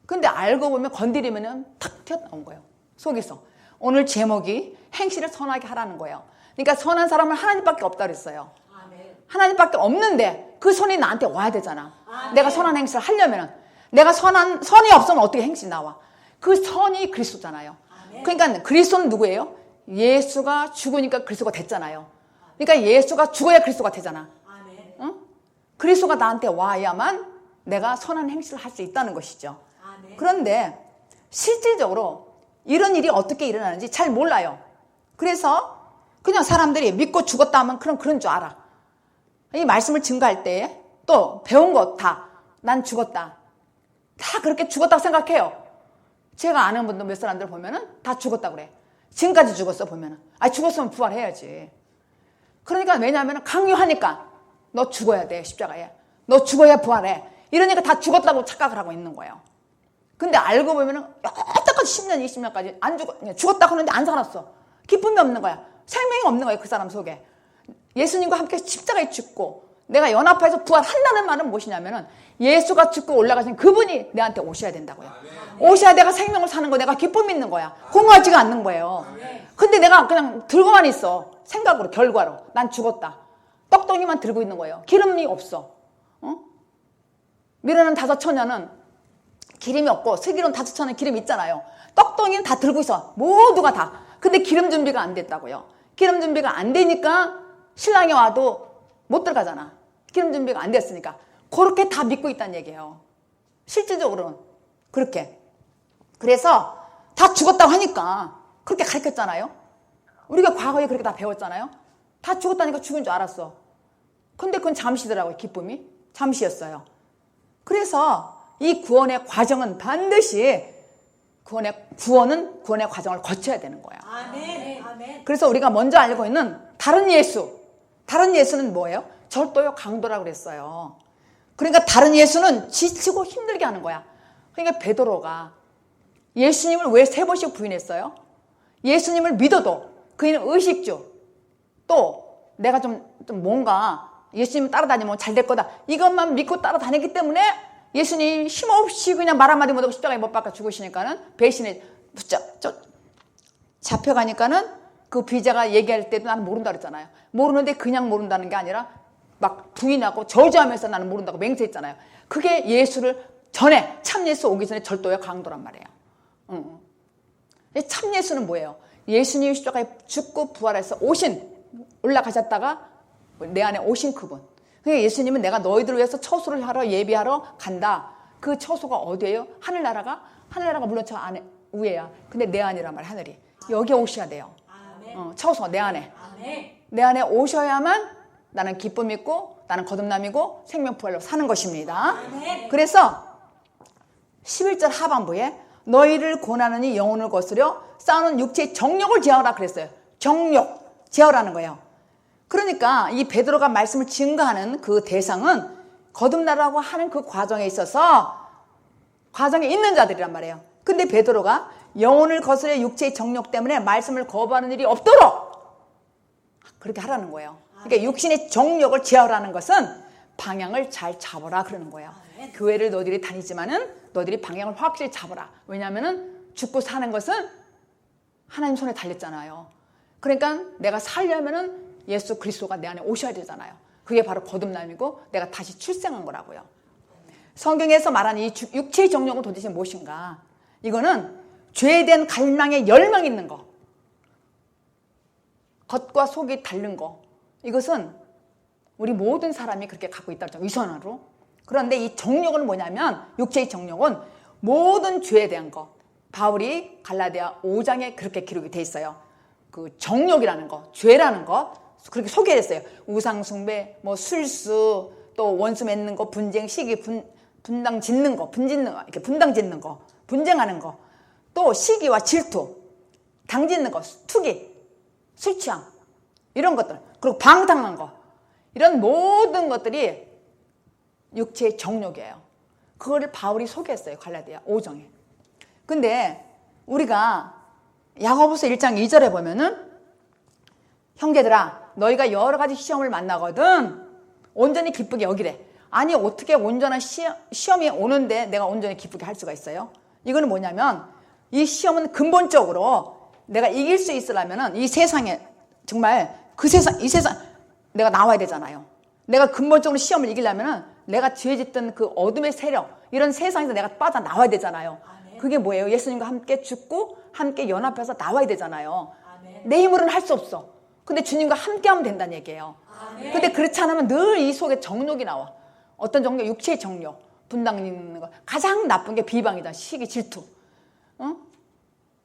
근데 알고 보면 건드리면은 탁 튀어나온 거예요. 속에서. 오늘 제목이 행실을 선하게 하라는 거예요. 그러니까 선한 사람은 하나님밖에 없다 그랬어요. 하나님밖에 없는데 그 선이 나한테 와야 되잖아. 내가 선한 행실을 하려면은. 내가 선이 없으면 어떻게 행실이 나와? 그 선이 그리스도잖아요. 그러니까 그리스도는 누구예요? 예수가 죽으니까 그리스도가 됐잖아요. 그러니까 예수가 죽어야 그리스도가 되잖아. 응? 그리스도가 나한테 와야만 내가 선한 행실을 할 수 있다는 것이죠. 그런데 실질적으로 이런 일이 어떻게 일어나는지 잘 몰라요. 그래서 그냥 사람들이 믿고 죽었다 하면 그런 줄 알아. 이 말씀을 증거할 때 또 배운 거 다 난 죽었다. 다 그렇게 죽었다고 생각해요. 제가 아는 분들 몇 사람들 보면은 다 죽었다고 그래. 지금까지 죽었어 보면은. 죽었으면 부활해야지. 그러니까 왜냐하면 강요하니까 너 죽어야 돼 십자가에. 너 죽어야 부활해. 이러니까 다 죽었다고 착각을 하고 있는 거예요. 근데 알고 보면은 여태까지 10년 20년까지 안 죽었다고 하는데 안 살았어. 기쁨이 없는 거야. 생명이 없는 거야 그 사람 속에. 예수님과 함께 십자가에 죽고 내가 연합해서 부활한다는 말은 무엇이냐면은 예수가 죽고 올라가신 그분이 내한테 오셔야 된다고요. 오셔야 내가 생명을 사는 거 내가 기쁨이 있는 거야. 공허하지가 않는 거예요. 근데 내가 그냥 들고만 있어. 생각으로 결과로. 난 죽었다. 떡덩이만 들고 있는 거예요. 기름이 없어. 미르는 5처녀는 기름이 없고 슬기로운 5처녀는 기름이 있잖아요. 떡덩이는 다 들고 있어. 모두가 다. 근데 기름 준비가 안 됐다고요. 기름 준비가 안 되니까 신랑이 와도 못 들어가잖아. 기름 준비가 안 됐으니까. 그렇게 다 믿고 있다는 얘기예요. 실질적으로는 그렇게. 그래서 다 죽었다고 하니까 그렇게 가르쳤잖아요. 우리가 과거에 그렇게 다 배웠잖아요. 다 죽었다니까 죽은 줄 알았어. 근데 그건 잠시더라고요. 기쁨이. 잠시였어요. 그래서 이 구원의 과정은 반드시 구원의 과정을 거쳐야 되는 거야. 그래서 우리가 먼저 알고 있는 다른 예수는 뭐예요? 절도요 강도라고 그랬어요. 그러니까 다른 예수는 지치고 힘들게 하는 거야. 그러니까 베드로가 예수님을 왜 3번씩 부인했어요? 예수님을 믿어도 그이는 의식주, 또 내가 좀 뭔가 예수님 따라다니면 잘 될 거다, 이것만 믿고 따라다녔기 때문에 예수님 힘없이 그냥 말 한마디 못하고 십자가에 못 박아 죽으시니까는 배신에 잡혀가니까는 그 비자가 얘기할 때도 나는 모른다 그랬잖아요. 모르는데 그냥 모른다는 게 아니라 막 부인하고 저주하면서 나는 모른다고 맹세했잖아요. 그게 예수를 전에 참 예수 오기 전에 절도의 강도란 말이에요. 참 예수는 뭐예요? 예수님이 십자가에 죽고 부활해서 올라가셨다가 내 안에 오신 그분. 그러니까 예수님은 내가 너희들을 위해서 처소를 하러 예비하러 간다. 그 처소가 어디예요? 하늘나라가 물론 저 안에 위에야. 근데 내 안이란 말이야. 하늘이. 여기 오셔야 돼요. 처소 내 안에. 내 안에 오셔야만 나는 기쁨 있고 나는 거듭남이고 생명부활로 사는 것입니다. 그래서 11절 하반부에 너희를 고난하니 영혼을 거스려 싸우는 육체의 정욕을 제어하라 그랬어요. 정욕 제어라는 거예요. 그러니까 이 베드로가 말씀을 증거하는 그 대상은 거듭나라고 하는 그 과정에 있어서 과정에 있는 자들이란 말이에요. 근데 베드로가 영혼을 거스려 육체의 정욕 때문에 말씀을 거부하는 일이 없도록 그렇게 하라는 거예요. 그러니까 육신의 정욕을 제어하라는 것은 방향을 잘 잡아라 그러는 거예요. 교회를 너희들이 다니지만은 너희들이 방향을 확실히 잡아라. 왜냐하면은 죽고 사는 것은 하나님 손에 달렸잖아요. 그러니까 내가 살려면은 예수 그리스도가 내 안에 오셔야 되잖아요. 그게 바로 거듭남이고 내가 다시 출생한 거라고요. 성경에서 말하는 이 육체의 정욕은 도대체 무엇인가? 이거는 죄에 대한 갈망에 열망이 있는 거, 겉과 속이 다른 거. 이것은 우리 모든 사람이 그렇게 갖고 있다고 하죠. 유선으로. 그런데 이 정욕은 뭐냐면 육체의 정욕은 모든 죄에 대한 거. 바울이 갈라디아 5장에 그렇게 기록이 돼 있어요. 그 정욕이라는 거, 죄라는 거 그렇게 소개했어요. 우상숭배, 뭐 술수, 또 원수 맺는 거, 분쟁, 시기, 분당 짓는 거, 이렇게 분당 짓는 거, 분쟁하는 거, 또 시기와 질투, 당 짓는 거, 투기, 술 취향 이런 것들, 그리고 방탕한 거, 이런 모든 것들이 육체의 정욕이에요. 그거를 바울이 소개했어요. 갈라디아 5장에. 근데 우리가 야고보서 1장 2절에 보면은 형제들아 너희가 여러 가지 시험을 만나거든 온전히 기쁘게 여기래. 아니 어떻게 온전한 시험이 오는데 내가 온전히 기쁘게 할 수가 있어요? 이거는 뭐냐면 이 시험은 근본적으로 내가 이길 수 있으려면은 이 세상에 정말 이 세상 내가 나와야 되잖아요. 내가 근본적으로 시험을 이기려면은 내가 죄 짓던 그 어둠의 세력 이런 세상에서 내가 빠져나와야 되잖아요. 그게 뭐예요? 예수님과 함께 죽고 함께 연합해서 나와야 되잖아요. 내 힘으로는 할 수 없어. 근데 주님과 함께 하면 된다는 얘기예요. 근데 그렇지 않으면 늘 이 속에 정욕이 나와. 어떤 정욕? 육체의 정욕, 분당 있는 거. 가장 나쁜 게 비방이다. 시기, 질투.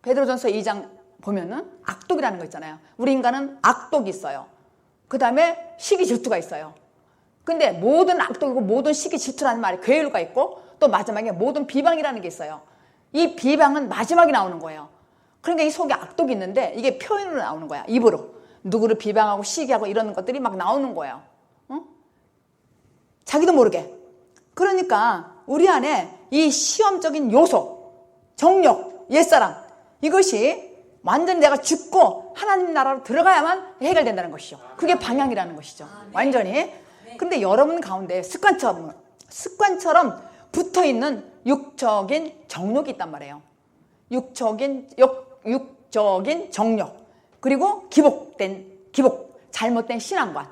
베드로전서 2장 보면은 악독이라는 거 있잖아요. 우리 인간은 악독이 있어요. 그 다음에 시기, 질투가 있어요. 근데 모든 악독이고 모든 시기, 질투라는 말이 괴율가 있고 또 마지막에 모든 비방이라는 게 있어요. 이 비방은 마지막에 나오는 거예요. 그러니까 이 속에 악독이 있는데 이게 표현으로 나오는 거야. 입으로. 누구를 비방하고 시기하고 이런 것들이 막 나오는 거예요. 자기도 모르게. 그러니까 우리 안에 이 시험적인 요소, 정욕, 옛사람 이것이 완전히 내가 죽고 하나님 나라로 들어가야만 해결된다는 것이죠. 그게 방향이라는 것이죠. 완전히. 근데 여러분 가운데 습관처럼 붙어있는 육적인 정욕이 있단 말이에요. 육적인 정욕 그리고 잘못된 신앙관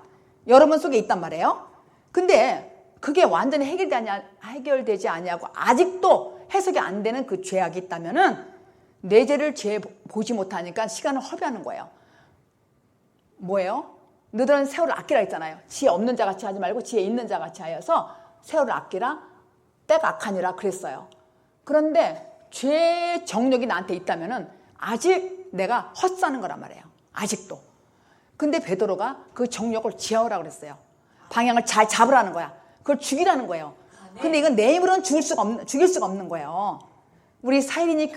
여러분 속에 있단 말이에요. 근데 그게 완전히 해결되지 아니하고 아직도 해석이 안 되는 그 죄악이 있다면은 내 죄를 보지 못하니까 시간을 허비하는 거예요. 뭐예요? 너희들은 세월을 아끼라 했잖아요. 지혜 없는 자같이 하지 말고 지혜 있는 자같이 하여서 세월을 아끼라 때가 악하니라 그랬어요. 그런데 죄 정욕이 나한테 있다면은 아직 내가 헛사는 거란 말이에요. 아직도. 근데 베드로가 그 정욕을 제어하라고 그랬어요. 방향을 잘 잡으라는 거야. 그걸 죽이라는 거예요. 근데 이건 내 힘으로는 죽일 수가 없는 거예요. 우리 사이린이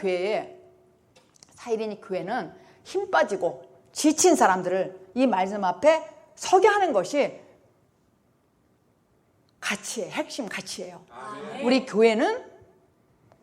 교회는 힘 빠지고 지친 사람들을 이 말씀 앞에 서게 하는 것이 가치예요. 핵심 가치예요. 우리 교회는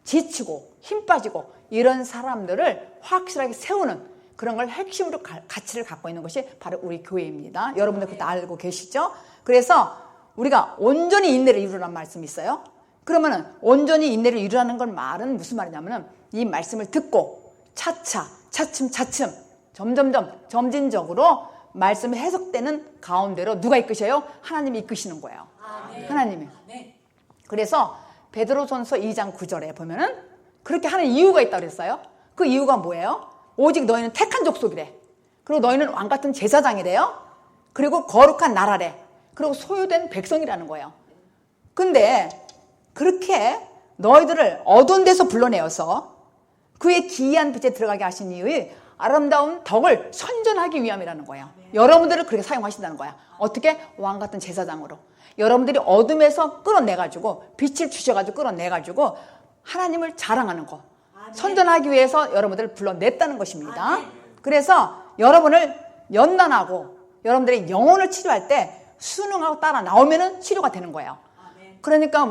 지치고 힘 빠지고 이런 사람들을 확실하게 세우는 그런 걸 핵심으로 가치를 갖고 있는 것이 바로 우리 교회입니다. 여러분들 그것도 알고 계시죠? 그래서 우리가 온전히 인내를 이루라는 말씀이 있어요. 그러면은 온전히 인내를 이루라는 건 말은 무슨 말이냐면은 이 말씀을 듣고 차차, 차츰 점진적으로 말씀이 해석되는 가운데로 누가 이끄셔요? 하나님이 이끄시는 거예요. 하나님이. 그래서 베드로전서 2장 9절에 보면은 그렇게 하는 이유가 있다고 그랬어요. 그 이유가 뭐예요? 오직 너희는 택한 족속이래. 그리고 너희는 왕같은 제사장이래요. 그리고 거룩한 나라래. 그리고 소유된 백성이라는 거예요. 근데 그렇게 너희들을 어두운 데서 불러내어서 그의 기이한 빛에 들어가게 하신 이유의 아름다운 덕을 선전하기 위함이라는 거예요. 여러분들을 그렇게 사용하신다는 거야. 어떻게? 왕같은 제사장으로. 여러분들이 어둠에서 끌어내가지고 빛을 주셔가지고 끌어내가지고 하나님을 자랑하는 거, 선전하기 위해서 여러분들을 불러냈다는 것입니다. 그래서 여러분을 연단하고 여러분들의 영혼을 치료할 때 순응하고 따라 나오면은 치료가 되는 거예요. 그러니까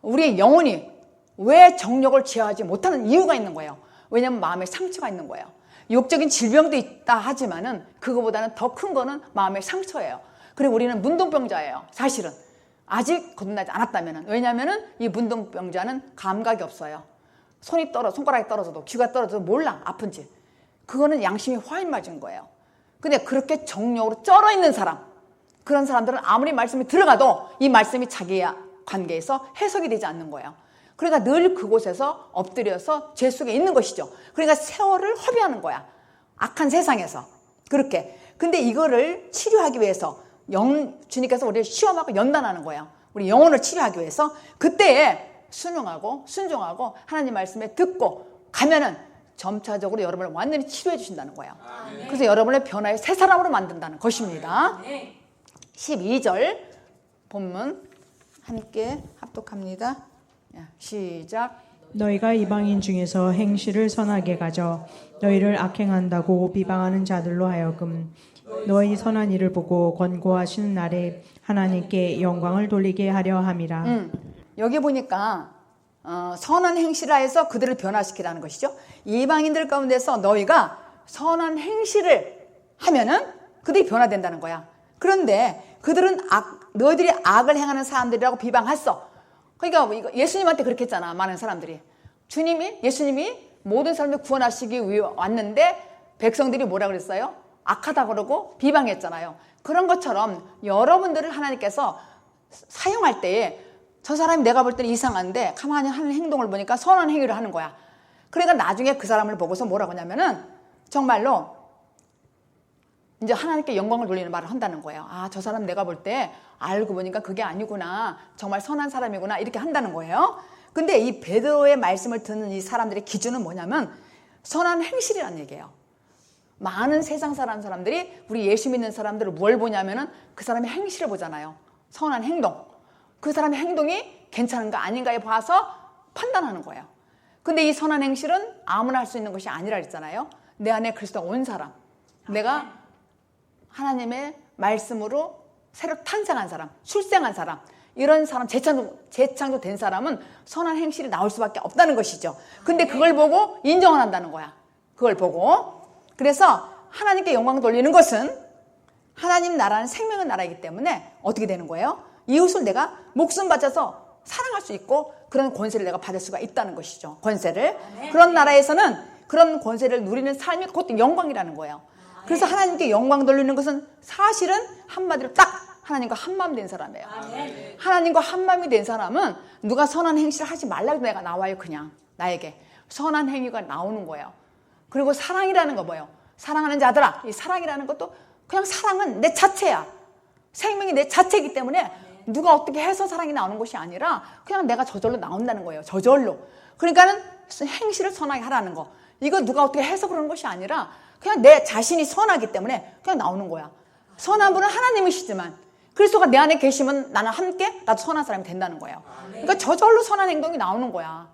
우리의 영혼이 왜 정욕을 제어하지 못하는 이유가 있는 거예요. 왜냐하면 마음에 상처가 있는 거예요. 육적인 질병도 있다 하지만은 그거보다는 더 큰 거는 마음의 상처예요. 그리고 우리는 문둥병자예요. 사실은 아직 거듭나지 않았다면은. 왜냐하면은 이 문둥병자는 감각이 없어요. 손가락이 떨어져도 귀가 떨어져도 몰라 아픈지. 그거는 양심이 화인 맞은 거예요. 근데 그렇게 정욕으로 쩔어 있는 사람, 그런 사람들은 아무리 말씀이 들어가도 이 말씀이 자기 관계에서 해석이 되지 않는 거예요. 그러니까 늘 그곳에서 엎드려서 죄 속에 있는 것이죠. 그러니까 세월을 허비하는 거야. 악한 세상에서. 그렇게. 근데 이거를 치료하기 위해서 주님께서 우리를 시험하고 연단하는 거예요. 우리 영혼을 치료하기 위해서. 그때에 순응하고 순종하고 하나님 말씀에 듣고 가면은 점차적으로 여러분을 완전히 치료해 주신다는 거예요. 그래서 여러분의 변화의 새 사람으로 만든다는 것입니다. 12절 본문 함께 합독합니다. 시작. 너희가 이방인 중에서 행실을 선하게 가져 너희를 악행한다고 비방하는 자들로 하여금 너희 선한 일을 보고 권고하시는 날에 하나님께 영광을 돌리게 하려 함이라. 여기 보니까 선한 행실을 해서 그들을 변화시키라는 것이죠. 이방인들 가운데서 너희가 선한 행실을 하면은 그들이 변화된다는 거야. 그런데 그들은 너희들이 악을 행하는 사람들이라고 비방했어. 그러니까 예수님한테 그렇게 했잖아. 많은 사람들이. 예수님이 모든 사람들 구원하시기 위해 왔는데 백성들이 뭐라 그랬어요? 악하다 그러고 비방했잖아요. 그런 것처럼 여러분들을 하나님께서 사용할 때에 저 사람이 내가 볼 때는 이상한데 가만히 하는 행동을 보니까 선한 행위를 하는 거야. 그러니까 나중에 그 사람을 보고서 뭐라고 하냐면은 정말로 이제 하나님께 영광을 돌리는 말을 한다는 거예요. 아, 저 사람 내가 볼 때 알고 보니까 그게 아니구나. 정말 선한 사람이구나. 이렇게 한다는 거예요. 근데 이 베드로의 말씀을 듣는 이 사람들의 기준은 뭐냐면 선한 행실이라는 얘기예요. 많은 세상 사람들이 우리 예수 믿는 사람들을 뭘 보냐면은 그 사람의 행실을 보잖아요. 선한 행동. 그 사람의 행동이 괜찮은가 아닌가에 봐서 판단하는 거예요. 근데 이 선한 행실은 아무나 할 수 있는 것이 아니라 그랬잖아요. 내 안에 그리스도가 온 사람. 내가 하나님의 말씀으로 새로 탄생한 사람, 출생한 사람, 이런 사람, 재창조 된 사람은 선한 행실이 나올 수밖에 없다는 것이죠. 근데 그걸 보고 인정을 한다는 거야. 그걸 보고. 그래서 하나님께 영광 돌리는 것은 하나님 나라는 생명의 나라이기 때문에 어떻게 되는 거예요? 이웃을 내가 목숨 바쳐서 사랑할 수 있고 그런 권세를 내가 받을 수가 있다는 것이죠. 권세를. 그런 나라에서는 그런 권세를 누리는 삶이 그것도 영광이라는 거예요. 그래서 하나님께 영광 돌리는 것은 사실은 한마디로 딱 하나님과 한마음 된 사람이에요. 하나님과 한마음이 된 사람은 누가 선한 행실을 하지 말라고 내가 나와요. 그냥 나에게 선한 행위가 나오는 거예요. 그리고 사랑이라는 거 뭐예요? 사랑하는 자들아. 이 사랑이라는 것도 그냥 사랑은 내 자체야. 생명이 내 자체이기 때문에 누가 어떻게 해서 사랑이 나오는 것이 아니라 그냥 내가 저절로 나온다는 거예요. 저절로. 그러니까는 행실을 선하게 하라는 거. 이거 누가 어떻게 해서 그러는 것이 아니라 그냥 내 자신이 선하기 때문에 그냥 나오는 거야. 선한 분은 하나님이시지만 그리스도가 내 안에 계시면 나는 함께 나도 선한 사람이 된다는 거예요. 그러니까 저절로 선한 행동이 나오는 거야.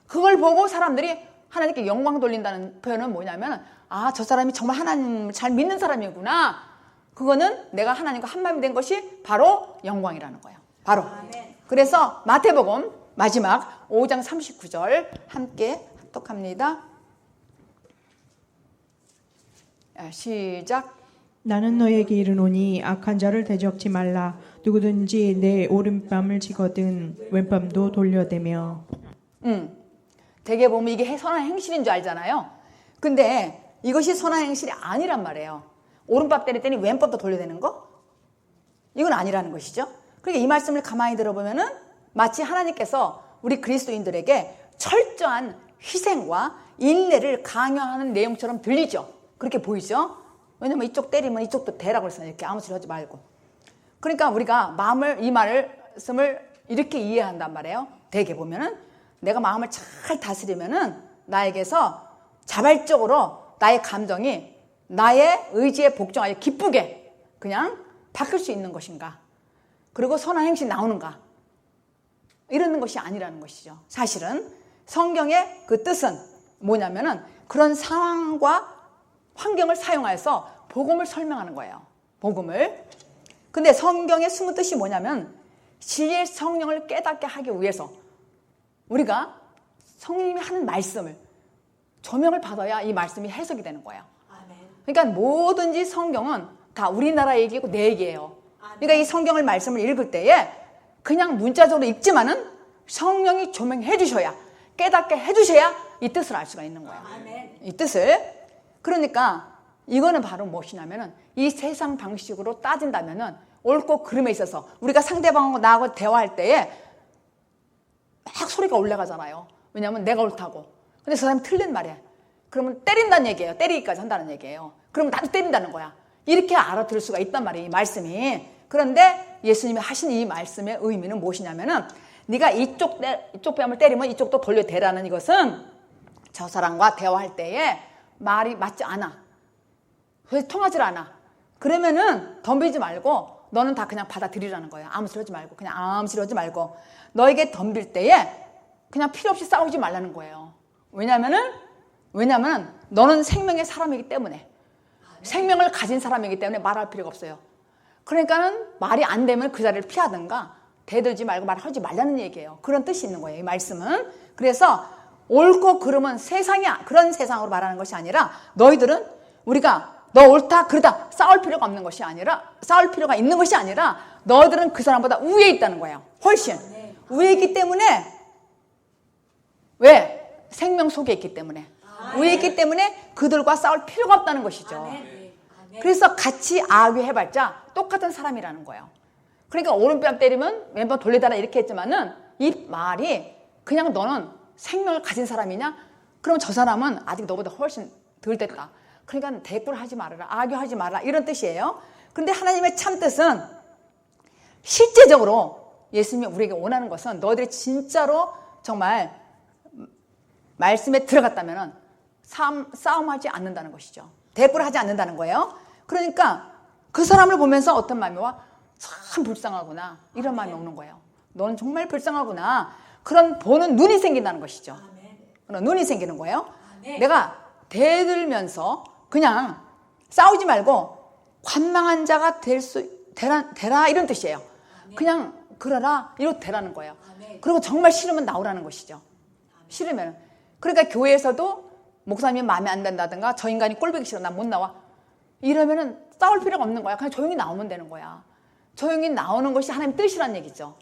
그걸 보고 사람들이 하나님께 영광 돌린다는 표현은 뭐냐면 아, 저 사람이 정말 하나님을 잘 믿는 사람이구나. 그거는 내가 하나님과 한마음이 된 것이 바로 영광이라는 거예요. 바로. 그래서 마태복음 마지막 5장 39절 함께 합독합니다. 시작. 나는 너에게 이르노니 악한 자를 대적지 말라. 누구든지 내 오른뺨을 치거든 왼뺨도 돌려대며. 되게 보면 이게 선한 행실인 줄 알잖아요. 근데 이것이 선한 행실이 아니란 말이에요. 오른밥 때릴 때니 왼밥도 돌려대는 거? 이건 아니라는 것이죠. 그러니까 이 말씀을 가만히 들어보면은 마치 하나님께서 우리 그리스도인들에게 철저한 희생과 인내를 강요하는 내용처럼 들리죠. 그렇게 보이죠. 왜냐면 이쪽 때리면 이쪽도 대라고 했어요. 이렇게 아무 소리 하지 말고. 그러니까 우리가 이 말씀을 이렇게 이해한단 말이에요. 되게 보면은 내가 마음을 잘 다스리면은 나에게서 자발적으로 나의 감정이 나의 의지에 복종하여 기쁘게 그냥 바뀔 수 있는 것인가? 그리고 선한 행실이 나오는가? 이러는 것이 아니라는 것이죠. 사실은 성경의 그 뜻은 뭐냐면은 그런 상황과 환경을 사용해서 복음을 설명하는 거예요. 복음을. 근데 성경의 숨은 뜻이 뭐냐면 진리의 성령을 깨닫게 하기 위해서 우리가 성령님이 하는 말씀을 조명을 받아야 이 말씀이 해석이 되는 거예요. 그러니까 뭐든지 성경은 다 우리나라 얘기고 내 얘기예요. 그러니까 이 성경을 말씀을 읽을 때에 그냥 문자적으로 읽지만은 성령이 조명해 주셔야 깨닫게 해 주셔야 이 뜻을 알 수가 있는 거예요. 이 뜻을. 그러니까 이거는 바로 무엇이냐면은 이 세상 방식으로 따진다면은 옳고 그름에 있어서 우리가 상대방하고 나하고 대화할 때에 막 소리가 올라가잖아요. 왜냐하면 내가 옳다고. 근데 저 사람이 틀린 말이야. 그러면 때린다는 얘기예요. 때리기까지 한다는 얘기예요. 그러면 나도 때린다는 거야. 이렇게 알아들을 수가 있단 말이에요. 이 말씀이. 그런데 예수님이 하신 이 말씀의 의미는 무엇이냐면은 네가 이쪽 뺨을 때리면 이쪽도 돌려대라는 이것은 저 사람과 대화할 때에 말이 맞지 않아. 왜 통하지 않아. 그러면은 덤비지 말고 너는 다 그냥 받아들이라는 거예요. 아무 소리 하지 말고 그냥 아무 소리 하지 말고 너에게 덤빌 때에 그냥 필요 없이 싸우지 말라는 거예요. 왜냐면은 너는 생명의 사람이기 때문에 생명을 가진 사람이기 때문에 말할 필요가 없어요. 그러니까는 말이 안 되면 그 자리를 피하든가 대들지 말고 말하지 말라는 얘기예요. 그런 뜻이 있는 거예요. 이 말씀은. 그래서 옳고 그름은 그런 세상으로 말하는 것이 아니라 너희들은 우리가 너 옳다 그러다 싸울 필요가 있는 것이 아니라 너희들은 그 사람보다 위에 있다는 거예요. 훨씬 위에 있기 때문에 왜? 생명 속에 있기 때문에 위에 있기 때문에 그들과 싸울 필요가 없다는 것이죠. 그래서 같이 악유해봤자 똑같은 사람이라는 거예요. 그러니까 오른뺨 때리면 왼뺨 돌려달라 이렇게 했지만은 이 말이 그냥 너는 생명을 가진 사람이냐? 그럼 저 사람은 아직 너보다 훨씬 덜 됐다. 그러니까 대꾸를 하지 말아라. 악유하지 말아라. 이런 뜻이에요. 그런데 하나님의 참 뜻은 실제적으로 예수님이 우리에게 원하는 것은 너희들이 진짜로 정말 말씀에 들어갔다면 싸움하지 않는다는 것이죠. 대꾸를 하지 않는다는 거예요. 그러니까 그 사람을 보면서 어떤 마음이 와? 참 불쌍하구나. 이런 마음이 오는 거예요. 너는 정말 불쌍하구나. 그런 보는 눈이 생긴다는 것이죠. 그런 눈이 생기는 거예요. 내가 대들면서 그냥 싸우지 말고 관망한 자가 되라 이런 뜻이에요. 그냥 그러라 이렇게 되라는 거예요. 그리고 정말 싫으면 나오라는 것이죠. 싫으면. 그러니까 교회에서도 목사님이 마음에 안 든다든가 저 인간이 꼴보기 싫어 나 못 나와 이러면은 싸울 필요가 없는 거야. 그냥 조용히 나오면 되는 거야. 조용히 나오는 것이 하나님 뜻이란 얘기죠.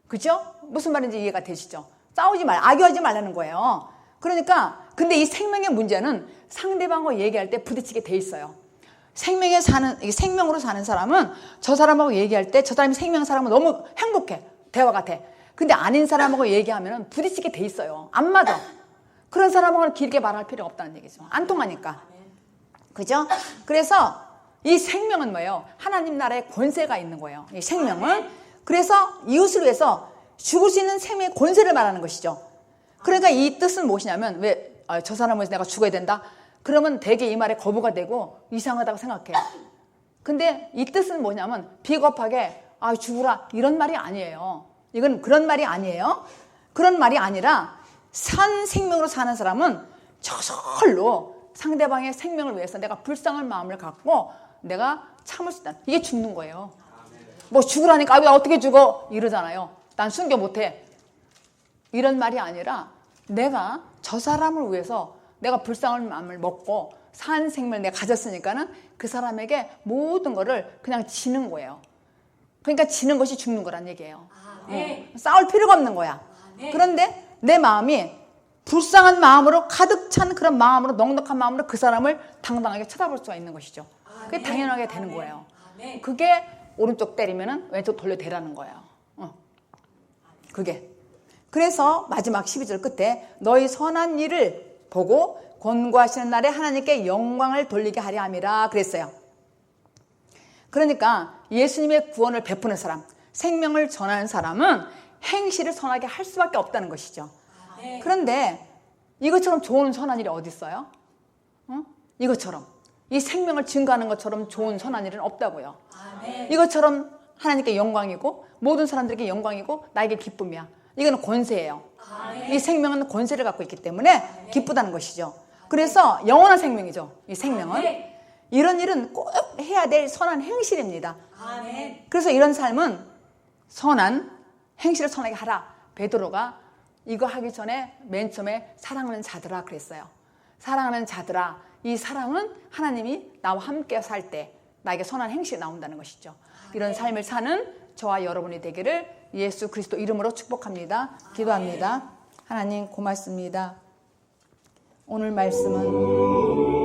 그죠? 무슨 말인지 이해가 되시죠? 싸우지 악유하지 말라는 거예요. 그러니까 근데 이 생명의 문제는 상대방과 얘기할 때 부딪히게 돼 있어요. 생명으로 사는 사람은 저 사람하고 얘기할 때 저 사람이 생명 사람은 너무 행복해. 대화가 돼. 근데 아닌 사람하고 얘기하면 부딪히게 돼 있어요. 안 맞아. 그런 사람하고는 길게 말할 필요가 없다는 얘기죠. 안 통하니까. 그죠? 그래서 이 생명은 뭐예요? 하나님 나라의 권세가 있는 거예요. 이 생명은. 그래서 이웃을 위해서 죽을 수 있는 생명의 권세를 말하는 것이죠. 그러니까 이 뜻은 무엇이냐면 왜 저 사람을 위해서 내가 죽어야 된다? 그러면 되게 이 말에 거부가 되고 이상하다고 생각해. 근데 이 뜻은 뭐냐면 비겁하게 죽으라 이런 말이 아니에요. 이건 그런 말이 아니에요. 그런 말이 아니라 산 생명으로 사는 사람은 저절로 상대방의 생명을 위해서 내가 불쌍한 마음을 갖고 내가 참을 수 있다. 이게 죽는 거예요. 뭐 죽으라니까 나 어떻게 죽어? 이러잖아요. 난 순교 못해. 이런 말이 아니라 내가 저 사람을 위해서 내가 불쌍한 마음을 먹고 산 생명을 내가 가졌으니까는 그 사람에게 모든 거를 그냥 지는 거예요. 그러니까 지는 것이 죽는 거란 얘기예요. 싸울 필요가 없는 거야. 그런데 내 마음이 불쌍한 마음으로 가득 찬 그런 마음으로, 넉넉한 마음으로 그 사람을 당당하게 쳐다볼 수가 있는 것이죠. 그게 당연하게 되는 거예요. 그게 오른쪽 때리면은 왼쪽 돌려 대라는 거예요. 그게. 그래서 마지막 12절 끝에 너희 선한 일을 보고 권고하시는 날에 하나님께 영광을 돌리게 하려 함이라 그랬어요. 그러니까 예수님의 구원을 베푸는 사람, 생명을 전하는 사람은 행실을 선하게 할 수밖에 없다는 것이죠. 그런데 이것처럼 좋은 선한 일이 어디 있어요? 이것처럼 이 생명을 증거하는 것처럼 좋은 선한 일은 없다고요. 이것처럼 하나님께 영광이고 모든 사람들에게 영광이고 나에게 기쁨이야. 이거는 권세예요. 이 생명은 권세를 갖고 있기 때문에 기쁘다는 것이죠. 그래서 영원한 생명이죠. 이 생명은. 이런 일은 꼭 해야 될 선한 행실입니다. 그래서 이런 삶은 선한 행실을 선하게 하라. 베드로가 이거 하기 전에 맨 처음에 사랑하는 자들아 그랬어요. 사랑하는 자들아, 이 사랑은 하나님이 나와 함께 살 때 나에게 선한 행실이 나온다는 것이죠. 이런 삶을 사는 저와 여러분이 되기를 예수 그리스도 이름으로 축복합니다. 기도합니다. 하나님 고맙습니다. 오늘 말씀은